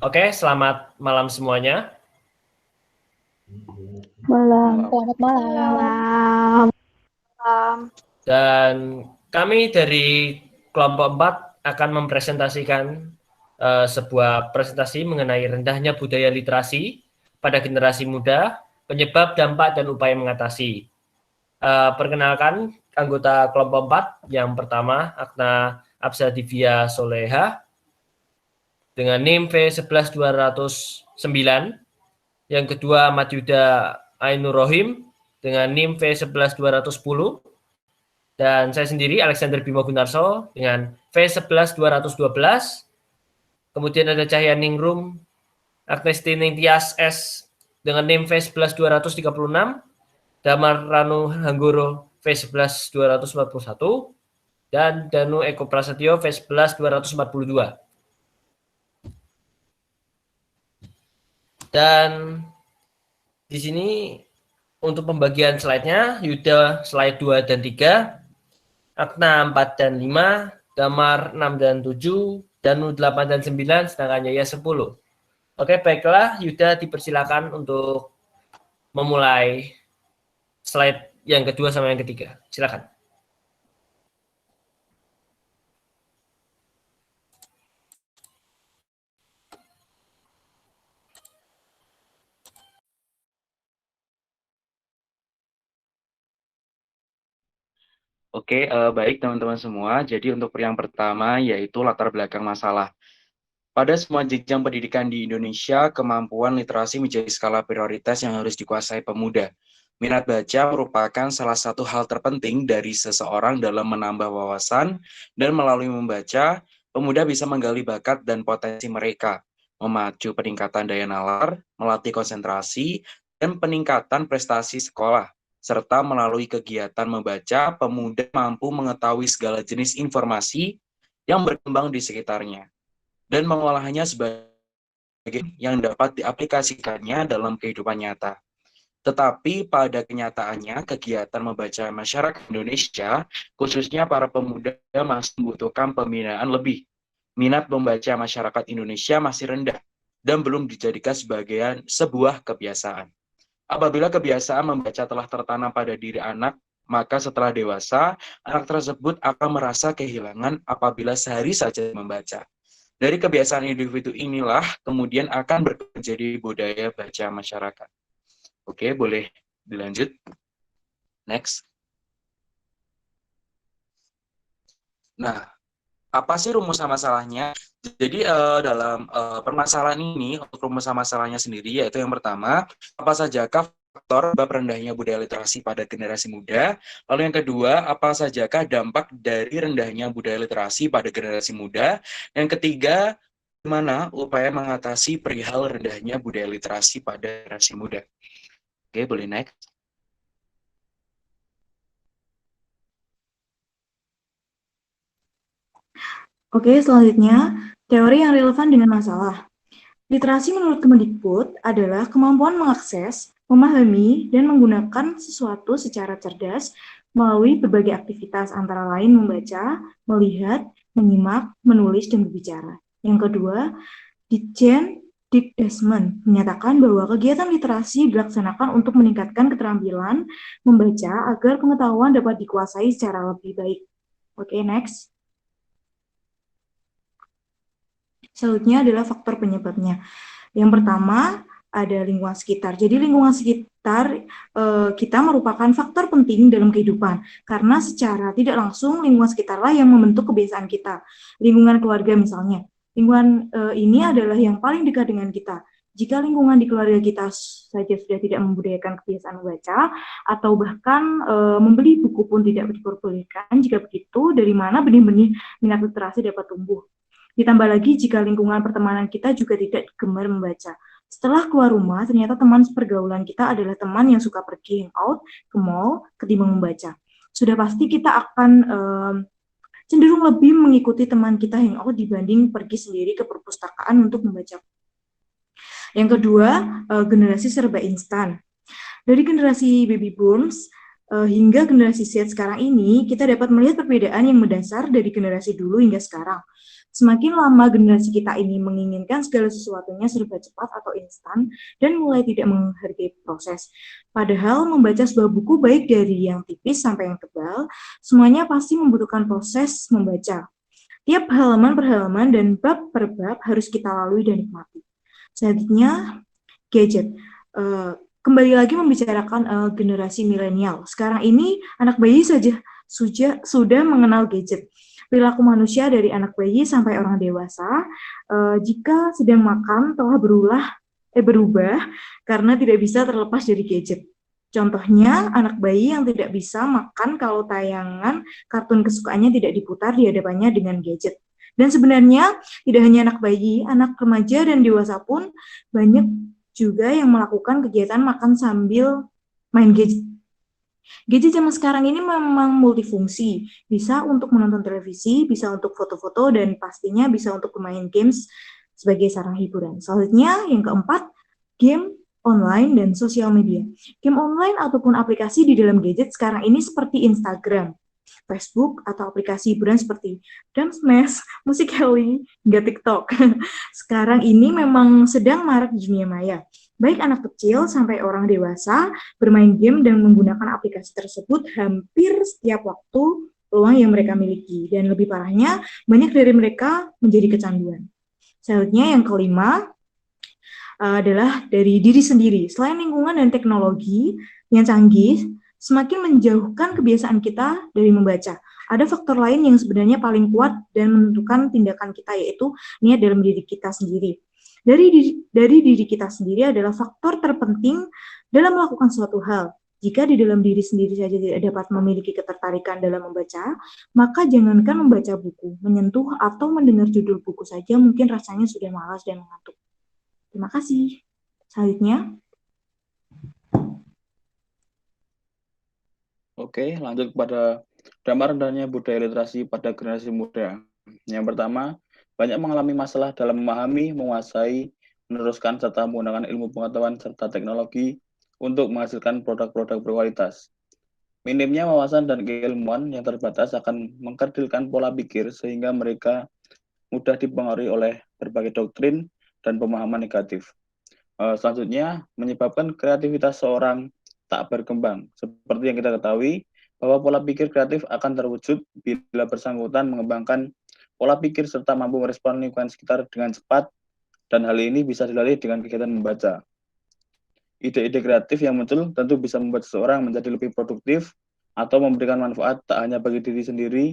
Oke, selamat malam semuanya. Malam. Selamat malam. Dan kami dari kelompok 4 akan mempresentasikan sebuah presentasi mengenai rendahnya budaya literasi pada generasi muda, penyebab, dampak, dan upaya mengatasi. Perkenalkan anggota kelompok 4, yang pertama Akna Absadivia Soleha dengan NIM V11209, yang kedua Madyuda Ainur Rohim dengan NIM V11210, dan saya sendiri Alexander Bimo Gunarso dengan V11212. Kemudian ada Cahya Ningrum Agnesti Ningtyas S dengan NIM V11236, Damar Ranu Hanggoro V11241, dan Danu Eko Prasetyo V11242. Dan di sini untuk pembagian slide-nya, Yuda slide 2 dan 3, Akna 4 dan 5, Damar 6 dan 7, Danu 8 dan 9, sedangkan Yaya 10. Oke, baiklah, Yuda dipersilakan untuk memulai slide yang kedua sama yang ketiga. Silakan. Oke, baik teman-teman semua. Jadi untuk yang pertama yaitu latar belakang masalah. Pada semua jenjang pendidikan di Indonesia, kemampuan literasi menjadi skala prioritas yang harus dikuasai pemuda. Minat baca merupakan salah satu hal terpenting dari seseorang dalam menambah wawasan, dan melalui membaca, pemuda bisa menggali bakat dan potensi mereka, memacu peningkatan daya nalar, melatih konsentrasi, dan peningkatan prestasi sekolah. Serta melalui kegiatan membaca, pemuda mampu mengetahui segala jenis informasi yang berkembang di sekitarnya, dan mengolahnya sebagai yang dapat diaplikasikannya dalam kehidupan nyata. Tetapi pada kenyataannya, kegiatan membaca masyarakat Indonesia, khususnya para pemuda, masih membutuhkan pembinaan lebih. Minat membaca masyarakat Indonesia masih rendah dan belum dijadikan sebagai sebuah kebiasaan. Apabila kebiasaan membaca telah tertanam pada diri anak, maka setelah dewasa, anak tersebut akan merasa kehilangan apabila sehari saja membaca. Dari kebiasaan individu inilah kemudian akan berkembang menjadi budaya baca masyarakat. Oke, boleh dilanjut. Next. Nah, apa sih rumusan masalahnya? Jadi dalam permasalahan ini, untuk rumusan masalahnya sendiri, yaitu yang pertama, apa sajakah faktor sebab rendahnya budaya literasi pada generasi muda? Lalu yang kedua, apa sajakah dampak dari rendahnya budaya literasi pada generasi muda? Yang ketiga, bagaimana upaya mengatasi perihal rendahnya budaya literasi pada generasi muda? Oke, boleh next. Oke, selanjutnya, teori yang relevan dengan masalah. Literasi menurut Kemendikbud adalah kemampuan mengakses, memahami, dan menggunakan sesuatu secara cerdas melalui berbagai aktivitas, antara lain membaca, melihat, menyimak, menulis, dan berbicara. Yang kedua, Ditjen Dikdasmen menyatakan bahwa kegiatan literasi dilaksanakan untuk meningkatkan keterampilan membaca agar pengetahuan dapat dikuasai secara lebih baik. Oke, next. Selanjutnya adalah faktor penyebabnya. Yang pertama ada lingkungan sekitar. Jadi lingkungan sekitar kita merupakan faktor penting dalam kehidupan, karena secara tidak langsung lingkungan sekitarlah yang membentuk kebiasaan kita. Lingkungan keluarga misalnya. Lingkungan ini adalah yang paling dekat dengan kita. Jika lingkungan di keluarga kita saja sudah tidak membudayakan kebiasaan membaca, atau bahkan membeli buku pun tidak diperbolehkan, jika begitu, dari mana benih-benih minat literasi dapat tumbuh? Ditambah lagi jika lingkungan pertemanan kita juga tidak gemar membaca. Setelah keluar rumah, ternyata teman pergaulan kita adalah teman yang suka pergi hangout ke mall ketimbang membaca. Sudah pasti kita akan cenderung lebih mengikuti teman kita hangout dibanding pergi sendiri ke perpustakaan untuk membaca. Yang kedua, generasi serba instan. Dari generasi baby boomers hingga generasi Z sekarang ini, kita dapat melihat perbedaan yang mendasar dari generasi dulu hingga sekarang. Semakin lama generasi kita ini menginginkan segala sesuatunya serba cepat atau instan dan mulai tidak menghargai proses. Padahal membaca sebuah buku baik dari yang tipis sampai yang tebal, semuanya pasti membutuhkan proses membaca. Tiap halaman per halaman dan bab per bab harus kita lalui dan nikmati. Selanjutnya, gadget. Kembali lagi membicarakan generasi milenial. Sekarang ini anak bayi saja sudah mengenal gadget. Perilaku manusia dari anak bayi sampai orang dewasa, jika sedang makan telah berubah karena tidak bisa terlepas dari gadget. Contohnya, anak bayi yang tidak bisa makan kalau tayangan kartun kesukaannya tidak diputar di hadapannya dengan gadget. Dan sebenarnya tidak hanya anak bayi, anak remaja dan dewasa pun banyak juga yang melakukan kegiatan makan sambil main gadget. Gadget zaman sekarang ini memang multifungsi, bisa untuk menonton televisi, bisa untuk foto-foto, dan pastinya bisa untuk bermain games sebagai sarana hiburan. Selanjutnya, yang keempat, game online dan sosial media. Game online ataupun aplikasi di dalam gadget sekarang ini seperti Instagram, Facebook, atau aplikasi hiburan seperti Smash, Musical.ly, hingga TikTok. Sekarang ini memang sedang marak di dunia maya. Baik anak kecil sampai orang dewasa bermain game dan menggunakan aplikasi tersebut hampir setiap waktu luang yang mereka miliki. Dan lebih parahnya, banyak dari mereka menjadi kecanduan. Selanjutnya yang kelima adalah dari diri sendiri. Selain lingkungan dan teknologi yang canggih, semakin menjauhkan kebiasaan kita dari membaca. Ada faktor lain yang sebenarnya paling kuat dan menentukan tindakan kita, yaitu niat dalam diri kita sendiri. Dari diri kita sendiri adalah faktor terpenting dalam melakukan suatu hal. Jika di dalam diri sendiri saja tidak dapat memiliki ketertarikan dalam membaca, maka jangankan membaca buku, menyentuh atau mendengar judul buku saja mungkin rasanya sudah malas dan mengantuk. Terima kasih. Selanjutnya. Oke, lanjut kepada dampak rendahnya budaya literasi pada generasi muda. Yang pertama, banyak mengalami masalah dalam memahami, menguasai, meneruskan, serta menggunakan ilmu pengetahuan serta teknologi untuk menghasilkan produk-produk berkualitas. Minimnya wawasan dan keilmuan yang terbatas akan mengkerdilkan pola pikir sehingga mereka mudah dipengaruhi oleh berbagai doktrin dan pemahaman negatif. Selanjutnya, menyebabkan kreativitas seorang tak berkembang. Seperti yang kita ketahui, bahwa pola pikir kreatif akan terwujud bila bersangkutan mengembangkan pola pikir serta mampu merespon lingkungan sekitar dengan cepat, dan hal ini bisa dilalui dengan kegiatan membaca. Ide-ide kreatif yang muncul tentu bisa membuat seseorang menjadi lebih produktif atau memberikan manfaat tak hanya bagi diri sendiri,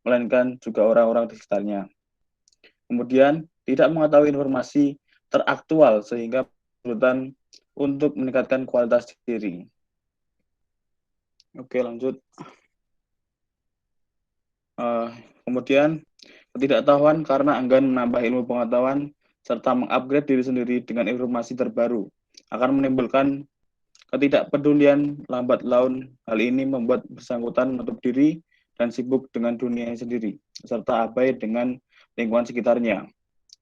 melainkan juga orang-orang di sekitarnya. Kemudian, tidak mengetahui informasi teraktual sehingga kesulitan untuk meningkatkan kualitas diri. Oke, lanjut. Kemudian, ketidaktahuan karena enggan menambah ilmu pengetahuan serta mengupgrade diri sendiri dengan informasi terbaru akan menimbulkan ketidakpedulian lambat laun. Hal ini membuat bersangkutan menutup diri dan sibuk dengan dunia sendiri, serta abai dengan lingkungan sekitarnya.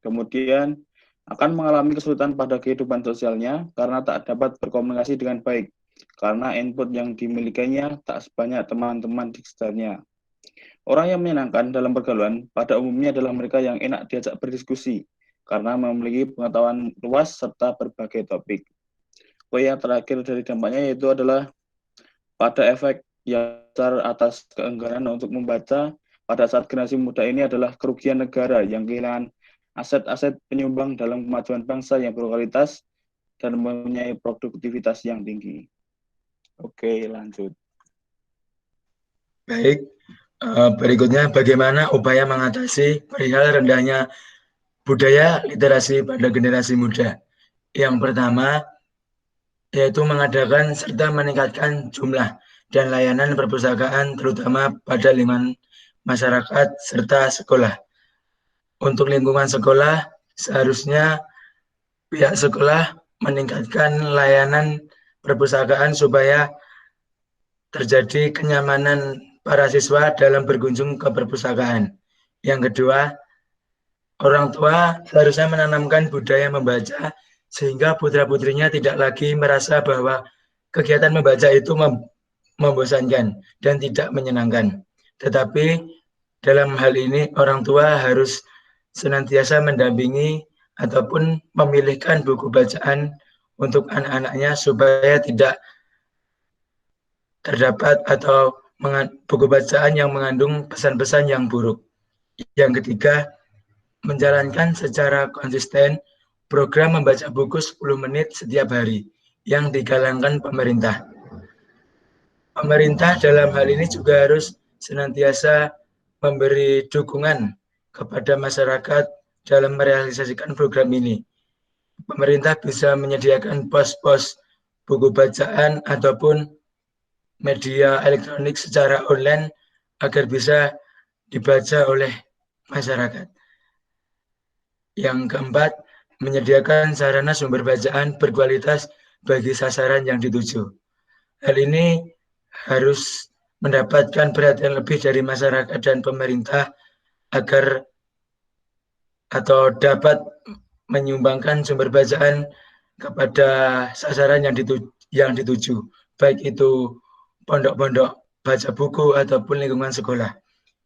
Kemudian, akan mengalami kesulitan pada kehidupan sosialnya karena tak dapat berkomunikasi dengan baik, karena input yang dimilikinya tak sebanyak teman-teman di sekitarnya. Orang yang menyenangkan dalam pergaulan pada umumnya adalah mereka yang enak diajak berdiskusi, karena memiliki pengetahuan luas serta berbagai topik. Poin yang terakhir dari dampaknya yaitu adalah pada efek yang besar atas keengganan untuk membaca pada saat generasi muda ini adalah kerugian negara yang kehilangan aset-aset penyumbang dalam kemajuan bangsa yang berkualitas dan mempunyai produktivitas yang tinggi. Oke, lanjut. Baik, berikutnya bagaimana upaya mengatasi perihal rendahnya budaya literasi pada generasi muda. Yang pertama, yaitu mengadakan serta meningkatkan jumlah dan layanan perpustakaan terutama pada lingkungan masyarakat serta sekolah. Untuk lingkungan sekolah, seharusnya pihak sekolah meningkatkan layanan perpustakaan supaya terjadi kenyamanan para siswa dalam berkunjung ke perpustakaan. Yang kedua, orang tua seharusnya menanamkan budaya membaca sehingga putra-putrinya tidak lagi merasa bahwa kegiatan membaca itu membosankan dan tidak menyenangkan. Tetapi dalam hal ini orang tua harus senantiasa mendampingi ataupun memilihkan buku bacaan untuk anak-anaknya supaya tidak terdapat atau buku bacaan yang mengandung pesan-pesan yang buruk. Yang ketiga, menjalankan secara konsisten program membaca buku 10 menit setiap hari yang digalangkan pemerintah. Pemerintah dalam hal ini juga harus senantiasa memberi dukungan kepada masyarakat dalam merealisasikan program ini. Pemerintah bisa menyediakan pos-pos buku bacaan ataupun media elektronik secara online agar bisa dibaca oleh masyarakat. Yang keempat, menyediakan sarana sumber bacaan berkualitas bagi sasaran yang dituju. Hal ini harus mendapatkan perhatian lebih dari masyarakat dan pemerintah agar atau dapat menyumbangkan sumber bacaan kepada sasaran yang dituju, baik itu pondok-pondok baca buku ataupun lingkungan sekolah.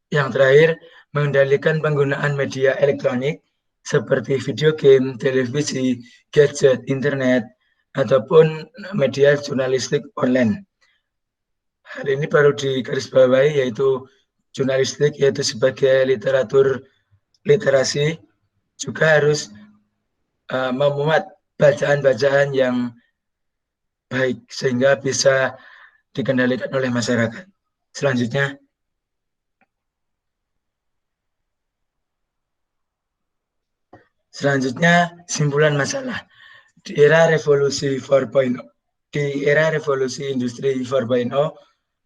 Yang terakhir, mengendalikan penggunaan media elektronik seperti video game, televisi, gadget, internet, ataupun media jurnalistik online. Hal ini perlu digarisbawahi, yaitu jurnalistik, yaitu sebagai literatur literasi, juga harus memuat bacaan-bacaan yang baik sehingga bisa dikendalikan oleh masyarakat. Selanjutnya, simpulan masalah. Di era revolusi 4.0, di era revolusi industri 4.0,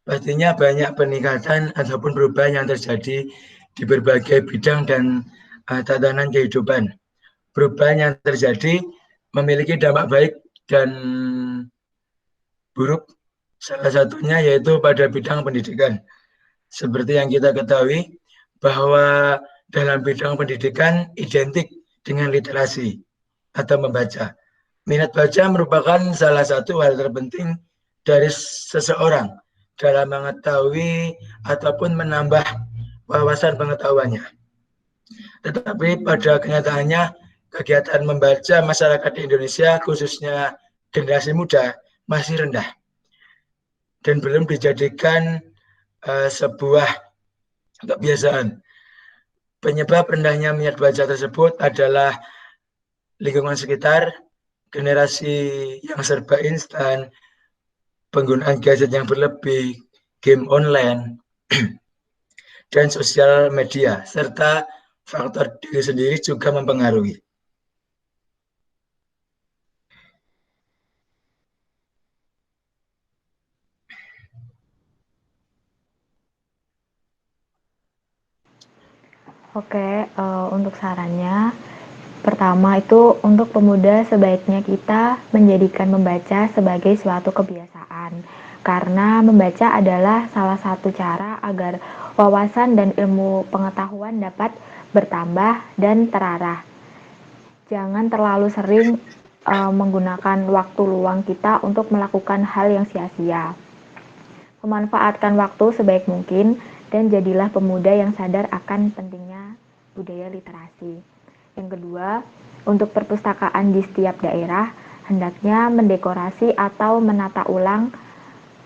pastinya banyak peningkatan ataupun perubahan yang terjadi di berbagai bidang dan tatanan kehidupan. Perubahan yang terjadi memiliki dampak baik dan buruk. Salah satunya yaitu pada bidang pendidikan. Seperti yang kita ketahui bahwa dalam bidang pendidikan identik dengan literasi atau membaca. Minat baca merupakan salah satu hal terpenting dari seseorang dalam mengetahui ataupun menambah wawasan pengetahuannya. Tetapi pada kenyataannya kegiatan membaca masyarakat di Indonesia, khususnya generasi muda, masih rendah dan belum dijadikan sebuah kebiasaan. Penyebab rendahnya minat baca tersebut adalah lingkungan sekitar, generasi yang serba instan, penggunaan gadget yang berlebih, game online, dan sosial media, serta faktor diri sendiri juga mempengaruhi. Oke, untuk sarannya, pertama itu untuk pemuda sebaiknya kita menjadikan membaca sebagai suatu kebiasaan. Karena membaca adalah salah satu cara agar wawasan dan ilmu pengetahuan dapat bertambah dan terarah. Jangan terlalu sering menggunakan waktu luang kita untuk melakukan hal yang sia-sia. Memanfaatkan waktu sebaik mungkin dan jadilah pemuda yang sadar akan pentingnya budaya literasi. Yang kedua, untuk perpustakaan di setiap daerah, hendaknya mendekorasi atau menata ulang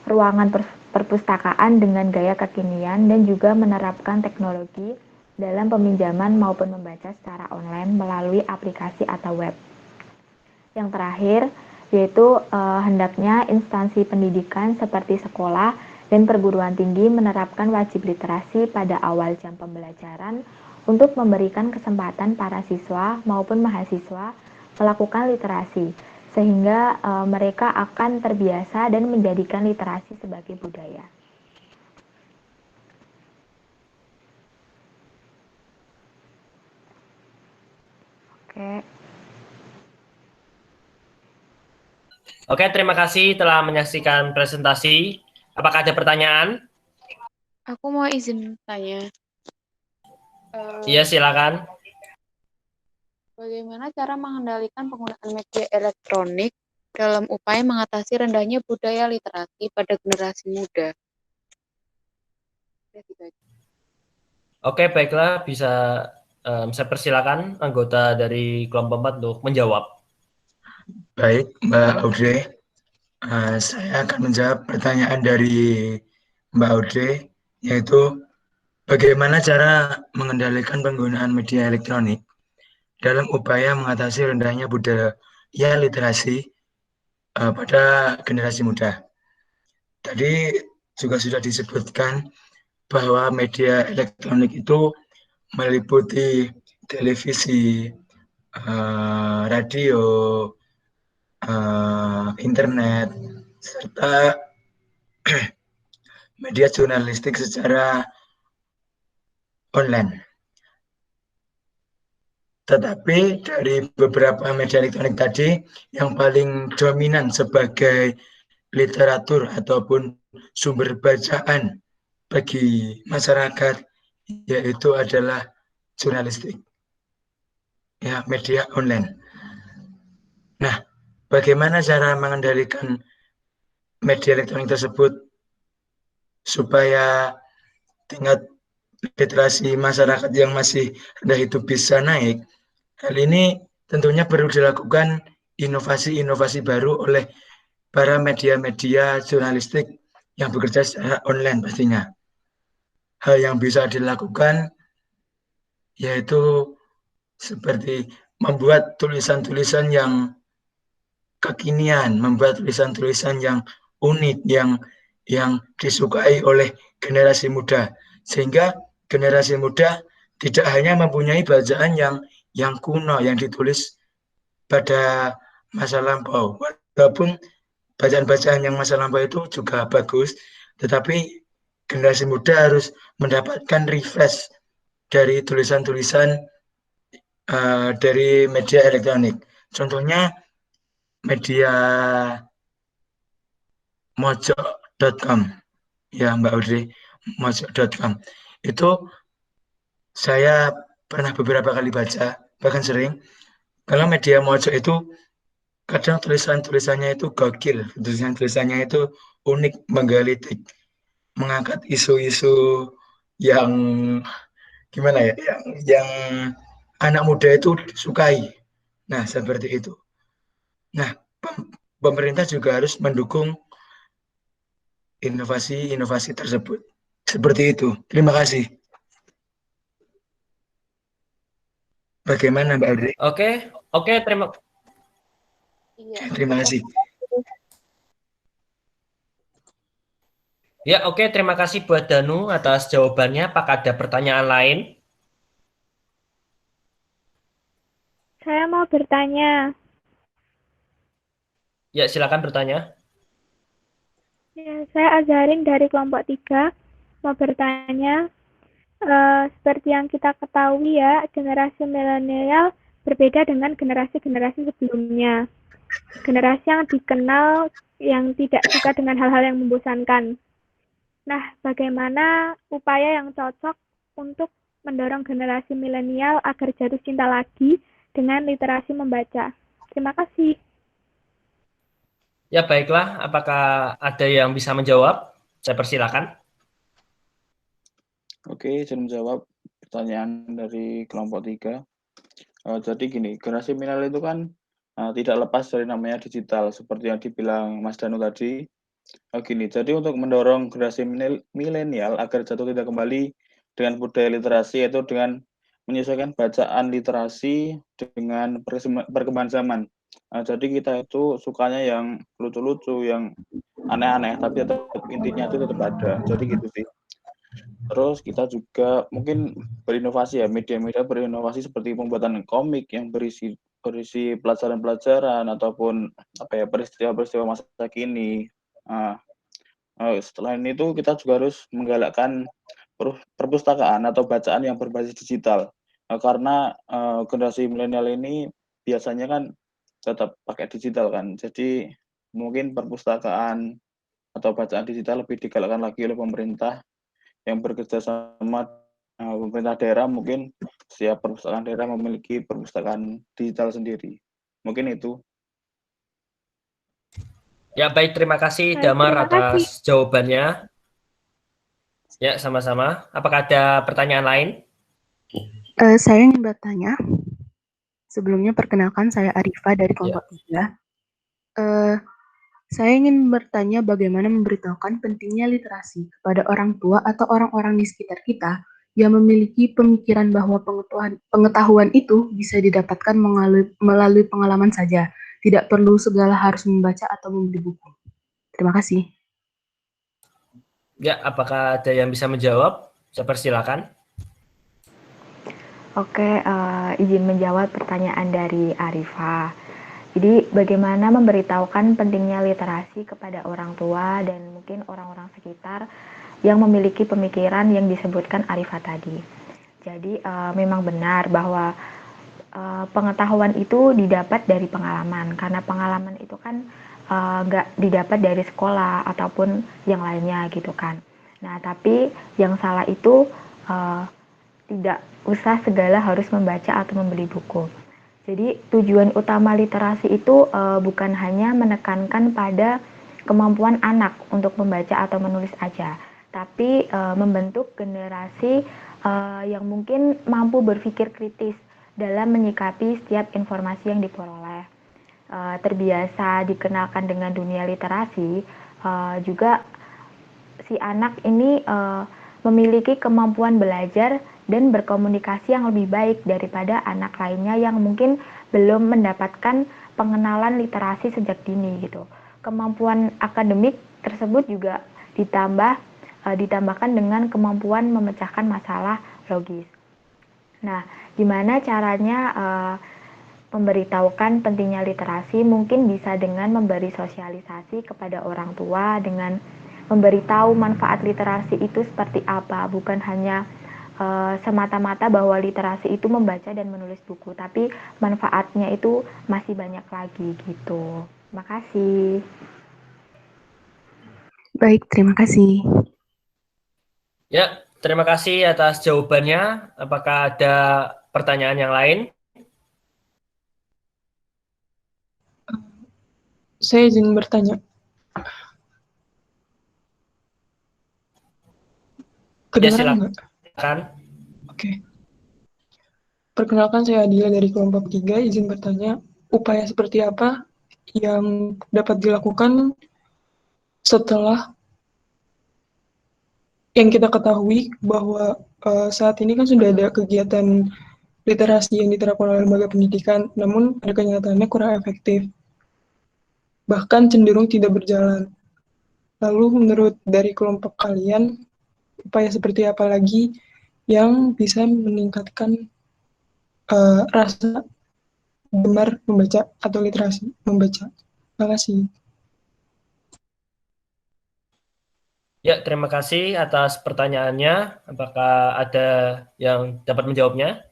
ruangan perpustakaan dengan gaya kekinian dan juga menerapkan teknologi dalam peminjaman maupun membaca secara online melalui aplikasi atau web. Yang terakhir, yaitu hendaknya instansi pendidikan seperti sekolah dan perguruan tinggi menerapkan wajib literasi pada awal jam pembelajaran untuk memberikan kesempatan para siswa maupun mahasiswa melakukan literasi, sehingga mereka akan terbiasa dan menjadikan literasi sebagai budaya. Oke, terima kasih telah menyaksikan presentasi. Apakah ada pertanyaan? Aku mau izin tanya. Iya, silakan. Bagaimana cara mengendalikan penggunaan media elektronik dalam upaya mengatasi rendahnya budaya literasi pada generasi muda? Oke, baiklah, bisa Saya persilakan anggota dari kelompok 4 untuk menjawab. Baik, Mbak Audrey. Saya akan menjawab pertanyaan dari Mbak Audrey, yaitu bagaimana cara mengendalikan penggunaan media elektronik dalam upaya mengatasi rendahnya budaya literasi pada generasi muda. Tadi juga sudah disebutkan bahwa media elektronik itu meliputi televisi, radio, internet, serta media jurnalistik secara online. Tetapi dari beberapa media elektronik tadi, yang paling dominan sebagai literatur ataupun sumber bacaan bagi masyarakat yaitu adalah jurnalistik, ya, media online. Nah, bagaimana cara mengendalikan media elektronik tersebut supaya tingkat literasi masyarakat yang masih rendah itu bisa naik? Hal ini tentunya perlu dilakukan inovasi-inovasi baru oleh para media-media jurnalistik yang bekerja secara online pastinya. Hal yang bisa dilakukan yaitu seperti membuat tulisan-tulisan yang kekinian, membuat tulisan-tulisan yang unik, yang disukai oleh generasi muda, sehingga generasi muda tidak hanya mempunyai bacaan yang kuno, yang ditulis pada masa lampau, walaupun bacaan-bacaan yang masa lampau itu juga bagus, tetapi generasi muda harus mendapatkan refresh dari tulisan-tulisan dari media elektronik. Contohnya media mojok.com, ya Mbak Audrey, mojok.com. Itu saya pernah beberapa kali baca, bahkan sering. Kalau media mojok itu kadang tulisan-tulisannya itu gokil, tulisan-tulisannya itu unik, menggelitik, mengangkat isu-isu yang gimana ya, yang anak muda itu sukai. Nah, seperti itu. Nah, pemerintah juga harus mendukung inovasi-inovasi tersebut. Seperti itu. Terima kasih. Bagaimana Mbak Audrey? Oke, Iya. Terima kasih. Ya, oke, terima kasih buat Danu atas jawabannya. Apakah ada pertanyaan lain? Saya mau bertanya. Ya, silakan bertanya. Ya, saya Azarin dari kelompok 3. Mau bertanya, seperti yang kita ketahui ya, generasi milenial berbeda dengan generasi-generasi sebelumnya. Generasi yang dikenal yang tidak suka dengan hal-hal yang membosankan. Nah, bagaimana upaya yang cocok untuk mendorong generasi milenial agar jatuh cinta lagi dengan literasi membaca? Terima kasih. Ya, baiklah. Apakah ada yang bisa menjawab? Saya persilakan. Oke, saya menjawab pertanyaan dari kelompok 3. Jadi gini, generasi milenial itu kan tidak lepas dari namanya digital, seperti yang dibilang Mas Danu tadi. Gini, jadi untuk mendorong generasi milenial agar jatuh tidak kembali dengan budaya literasi, yaitu dengan menyesuaikan bacaan literasi dengan perkembangan zaman. Jadi kita itu sukanya yang lucu-lucu, yang aneh-aneh, tapi tetap intinya itu tetap ada. Jadi gitu sih. Terus kita juga mungkin berinovasi ya, media-media berinovasi seperti pembuatan komik yang berisi pelajaran-pelajaran ataupun peristiwa-peristiwa masa kini. Setelah itu kita juga harus menggalakkan perpustakaan atau bacaan yang berbasis digital. Karena generasi milenial ini biasanya kan tetap pakai digital kan. Jadi mungkin perpustakaan atau bacaan digital lebih digalakkan lagi oleh pemerintah yang bekerja sama pemerintah daerah. Mungkin setiap perpustakaan daerah memiliki perpustakaan digital sendiri. Mungkin itu. Ya, baik. Terima kasih, Baik, Damar, terima kasih. atas jawabannya. Ya, sama-sama. Apakah ada pertanyaan lain? Saya ingin bertanya, sebelumnya perkenalkan saya Arifa dari Ya. kelompok 3. Saya ingin bertanya bagaimana memberitahukan pentingnya literasi kepada orang tua atau orang-orang di sekitar kita yang memiliki pemikiran bahwa pengetahuan itu bisa didapatkan melalui pengalaman saja, tidak perlu segala harus membaca atau membeli buku. Terima kasih. Ya, apakah ada yang bisa menjawab? Saya persilakan. Oke, izin menjawab pertanyaan dari Arifa. Jadi bagaimana memberitahukan pentingnya literasi kepada orang tua dan mungkin orang-orang sekitar yang memiliki pemikiran yang disebutkan Arifa tadi. Jadi memang benar bahwa pengetahuan itu didapat dari pengalaman, karena pengalaman itu kan nggak didapat dari sekolah ataupun yang lainnya gitu kan. Nah, tapi yang salah itu tidak usah segala harus membaca atau membeli buku. Jadi tujuan utama literasi itu bukan hanya menekankan pada kemampuan anak untuk membaca atau menulis aja, tapi membentuk generasi yang mungkin mampu berpikir kritis dalam menyikapi setiap informasi yang diperoleh. Terbiasa dikenalkan dengan dunia literasi, juga si anak ini memiliki kemampuan belajar dan berkomunikasi yang lebih baik daripada anak lainnya yang mungkin belum mendapatkan pengenalan literasi sejak dini gitu. Kemampuan akademik tersebut juga ditambahkan dengan kemampuan memecahkan masalah logis. Nah, gimana caranya memberitahukan pentingnya literasi? Mungkin bisa dengan memberi sosialisasi kepada orang tua, dengan memberitahu manfaat literasi itu seperti apa, bukan hanya semata-mata bahwa literasi itu membaca dan menulis buku, tapi manfaatnya itu masih banyak lagi gitu. Makasih. Baik, terima kasih. Ya, terima kasih atas jawabannya. Apakah ada pertanyaan yang lain? Saya izin bertanya. Kedengaran nggak? Silakan. Oke. Perkenalkan, saya Adila dari kelompok 3, izin bertanya, upaya seperti apa yang dapat dilakukan setelah yang kita ketahui bahwa saat ini kan sudah ada kegiatan literasi yang diterapkan oleh lembaga pendidikan, namun pada kenyataannya kurang efektif, bahkan cenderung tidak berjalan. Lalu menurut dari kelompok kalian, upaya seperti apa lagi yang bisa meningkatkan rasa gemar membaca atau literasi membaca? Terima kasih. Ya, terima kasih atas pertanyaannya. Apakah ada yang dapat menjawabnya?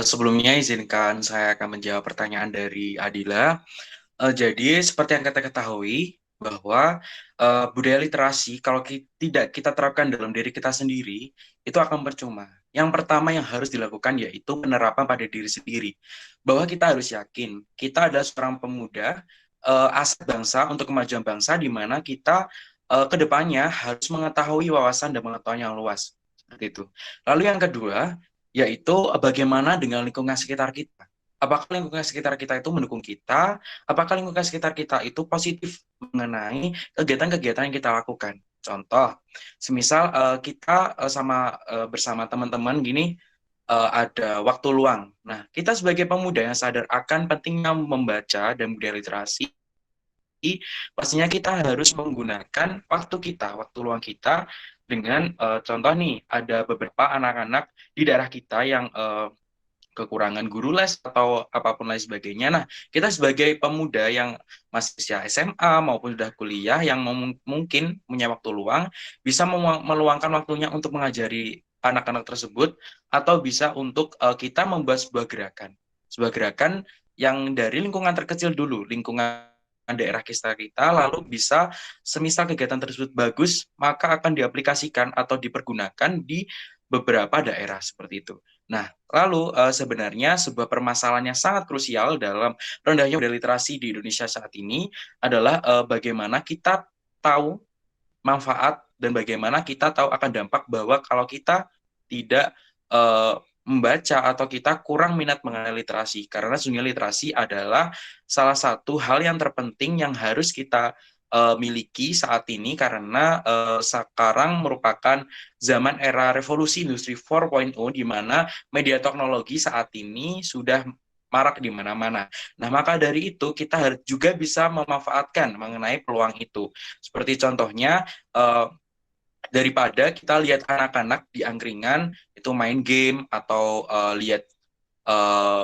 Sebelumnya izinkan saya akan menjawab pertanyaan dari Adila. Jadi seperti yang kita ketahui bahwa budaya literasi kalau tidak kita terapkan dalam diri kita sendiri itu akan percuma. Yang pertama yang harus dilakukan yaitu penerapan pada diri sendiri. Bahwa kita harus yakin kita adalah seorang pemuda aset bangsa untuk kemajuan bangsa, di mana kita kedepannya harus mengetahui wawasan dan pengetahuan yang luas. Seperti itu. Lalu yang kedua yaitu bagaimana dengan lingkungan sekitar kita. Apakah lingkungan sekitar kita itu mendukung kita? Apakah lingkungan sekitar kita itu positif mengenai kegiatan-kegiatan yang kita lakukan? Contoh, semisal kita bersama teman-teman gini, ada waktu luang. Nah, kita sebagai pemuda yang sadar akan pentingnya membaca dan budaya literasi, pastinya kita harus menggunakan waktu luang kita dengan contoh nih, ada beberapa anak-anak di daerah kita yang kekurangan guru les atau apapun lain sebagainya. Nah, kita sebagai pemuda yang masih usia SMA maupun sudah kuliah yang mungkin punya waktu luang, bisa meluangkan waktunya untuk mengajari anak-anak tersebut, atau bisa untuk kita membuat sebuah gerakan yang dari lingkungan terkecil dulu, lingkungan daerah kita, lalu bisa semisal kegiatan tersebut bagus, maka akan diaplikasikan atau dipergunakan di beberapa daerah seperti itu. Nah, lalu sebenarnya sebuah permasalahan yang sangat krusial dalam rendahnya budaya literasi di Indonesia saat ini adalah bagaimana kita tahu manfaat dan bagaimana kita tahu akan dampak bahwa kalau kita tidak membaca atau kita kurang minat mengenai literasi, karena sesungguhnya literasi adalah salah satu hal yang terpenting yang harus kita miliki saat ini, karena sekarang merupakan zaman era revolusi industri 4.0 di mana media teknologi saat ini sudah marak di mana-mana. Nah, maka dari itu kita harus juga bisa memanfaatkan mengenai peluang itu. Seperti contohnya daripada kita lihat anak-anak di angkringan itu main game atau lihat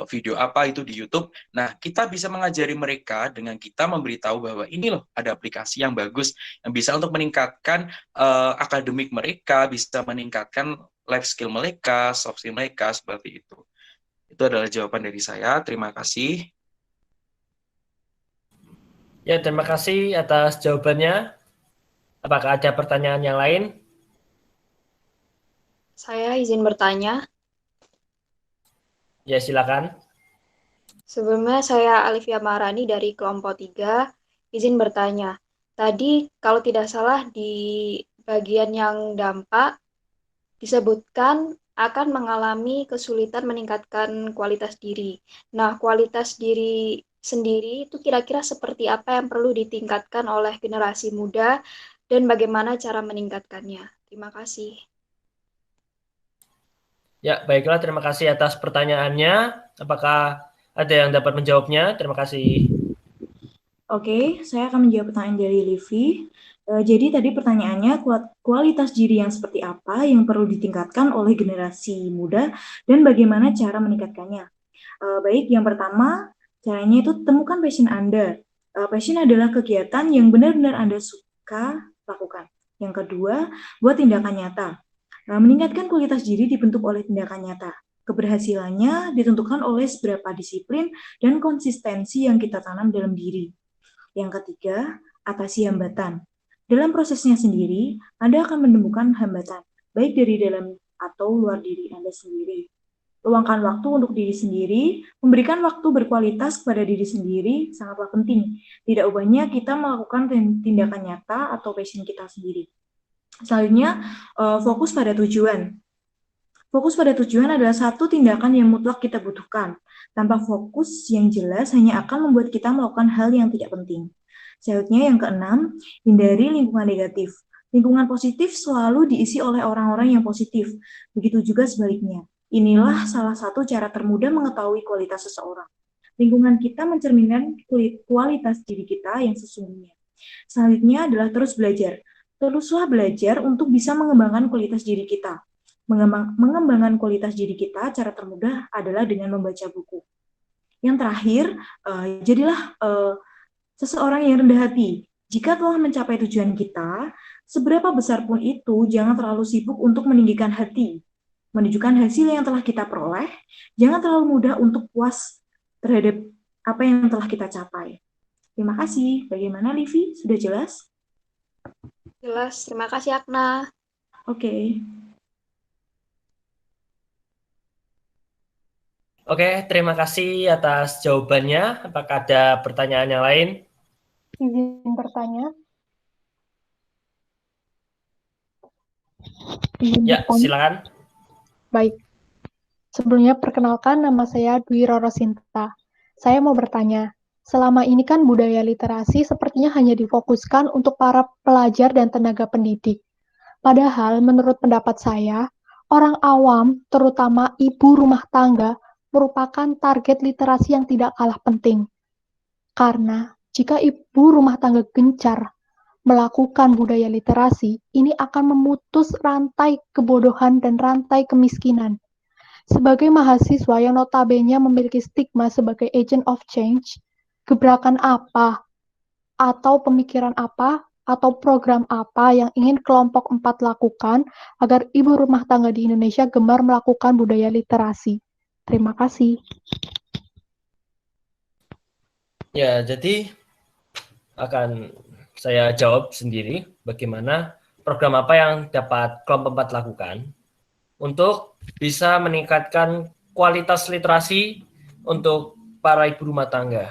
video apa itu di YouTube. Nah, kita bisa mengajari mereka dengan kita memberitahu bahwa ini loh ada aplikasi yang bagus yang bisa untuk meningkatkan akademik mereka, bisa meningkatkan life skill mereka, soft skill mereka, seperti itu. Itu adalah jawaban dari saya. Terima kasih. Ya, terima kasih atas jawabannya. Apakah ada pertanyaan yang lain? Saya izin bertanya. Ya, silakan. Sebelumnya saya Alifia Maharani dari kelompok 3, izin bertanya. Tadi kalau tidak salah di bagian yang dampak disebutkan akan mengalami kesulitan meningkatkan kualitas diri. Nah, kualitas diri sendiri itu kira-kira seperti apa yang perlu ditingkatkan oleh generasi muda dan bagaimana cara meningkatkannya? Terima kasih. Ya, baiklah, terima kasih atas pertanyaannya. Apakah ada yang dapat menjawabnya? Terima kasih. Oke, saya akan menjawab pertanyaan dari Livi. Jadi tadi pertanyaannya, kualitas diri yang seperti apa yang perlu ditingkatkan oleh generasi muda dan bagaimana cara meningkatkannya? Baik, yang pertama, caranya itu temukan passion Anda. Passion adalah kegiatan yang benar-benar Anda suka lakukan. Yang kedua, buat tindakan nyata. Meningkatkan kualitas diri dibentuk oleh tindakan nyata. Keberhasilannya ditentukan oleh seberapa disiplin dan konsistensi yang kita tanam dalam diri. Yang ketiga, atasi hambatan. Dalam prosesnya sendiri, Anda akan menemukan hambatan, baik dari dalam atau luar diri Anda sendiri. Luangkan waktu untuk diri sendiri, memberikan waktu berkualitas kepada diri sendiri sangatlah penting. Tidak ubahnya kita melakukan tindakan nyata atau passion kita sendiri. Selanjutnya, fokus pada tujuan. Fokus pada tujuan adalah satu tindakan yang mutlak kita butuhkan. Tanpa fokus yang jelas hanya akan membuat kita melakukan hal yang tidak penting. Selanjutnya yang keenam, hindari lingkungan negatif. Lingkungan positif selalu diisi oleh orang-orang yang positif. Begitu juga sebaliknya. Inilah salah satu cara termudah mengetahui kualitas seseorang. Lingkungan kita mencerminkan kualitas diri kita yang sesungguhnya. Selanjutnya adalah terus belajar. Teruslah belajar untuk bisa mengembangkan kualitas diri kita. Mengembangkan kualitas diri kita cara termudah adalah dengan membaca buku. Yang terakhir, jadilah seseorang yang rendah hati. Jika telah mencapai tujuan kita, seberapa besar pun itu, jangan terlalu sibuk untuk meninggikan hati. Menunjukkan hasil yang telah kita peroleh, jangan terlalu mudah untuk puas terhadap apa yang telah kita capai. Terima kasih. Bagaimana, Livi? Sudah jelas? Jelas, terima kasih Akna. Oke. Oke, terima kasih atas jawabannya. Apakah ada pertanyaan yang lain? Izin bertanya. Ya, silakan. Baik. Sebelumnya perkenalkan, nama saya Dwi Roro Sinta. Saya mau bertanya, selama ini kan budaya literasi sepertinya hanya difokuskan untuk para pelajar dan tenaga pendidik. Padahal menurut pendapat saya, orang awam, terutama ibu rumah tangga, merupakan target literasi yang tidak kalah penting. Karena jika ibu rumah tangga gencar melakukan budaya literasi, ini akan memutus rantai kebodohan dan rantai kemiskinan. Sebagai mahasiswa yang notabene memiliki stigma sebagai agent of change, gebrakan apa, atau pemikiran apa, atau program apa yang ingin kelompok 4 lakukan agar ibu rumah tangga di Indonesia gemar melakukan budaya literasi? Terima kasih. Ya, jadi akan saya jawab sendiri bagaimana program apa yang dapat kelompok 4 lakukan untuk bisa meningkatkan kualitas literasi untuk para ibu rumah tangga.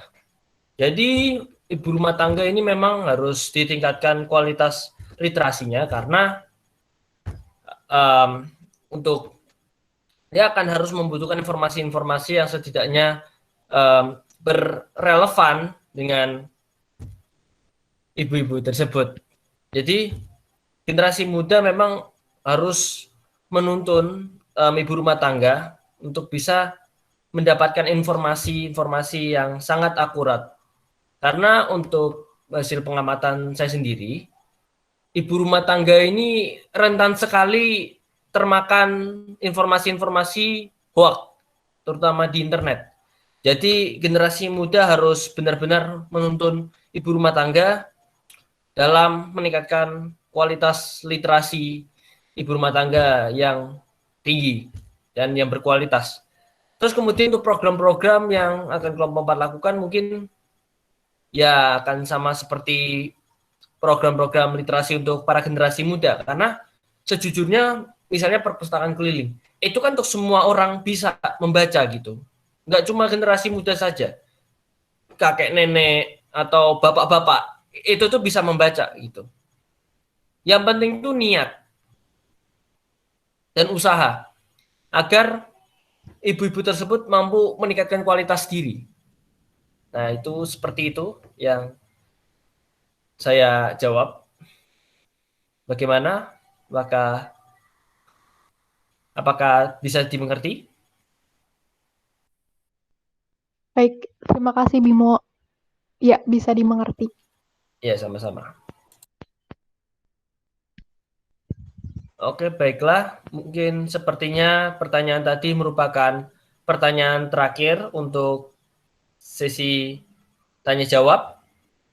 Jadi ibu rumah tangga ini memang harus ditingkatkan kualitas literasinya karena untuk dia akan harus membutuhkan informasi-informasi yang setidaknya berrelevan dengan ibu-ibu tersebut. Jadi generasi muda memang harus menuntun ibu rumah tangga untuk bisa mendapatkan informasi-informasi yang sangat akurat. Karena untuk hasil pengamatan saya sendiri, ibu rumah tangga ini rentan sekali termakan informasi-informasi hoax, terutama di internet. Jadi generasi muda harus benar-benar menuntun ibu rumah tangga dalam meningkatkan kualitas literasi ibu rumah tangga yang tinggi dan yang berkualitas. Terus kemudian untuk program-program yang akan kelompok 4 lakukan mungkin ya akan sama seperti program-program literasi untuk para generasi muda, karena sejujurnya misalnya perpustakaan keliling itu kan untuk semua orang bisa membaca gitu, nggak cuma generasi muda saja, kakek nenek atau bapak-bapak itu tuh bisa membaca gitu. Yang penting itu niat dan usaha agar ibu-ibu tersebut mampu meningkatkan kualitas diri. Nah, itu seperti itu yang saya jawab. Bagaimana? Apakah bisa dimengerti? Baik, terima kasih Bimo. Ya, bisa dimengerti. Ya, sama-sama. Oke, baiklah. Mungkin sepertinya pertanyaan tadi merupakan pertanyaan terakhir untuk sesi tanya jawab.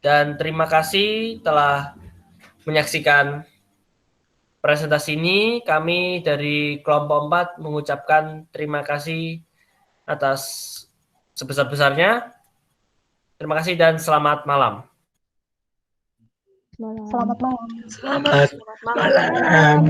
Dan terima kasih telah menyaksikan presentasi ini. Kami dari kelompok 4 mengucapkan terima kasih atas sebesar-besarnya. Terima kasih dan selamat malam. Selamat malam. Selamat malam.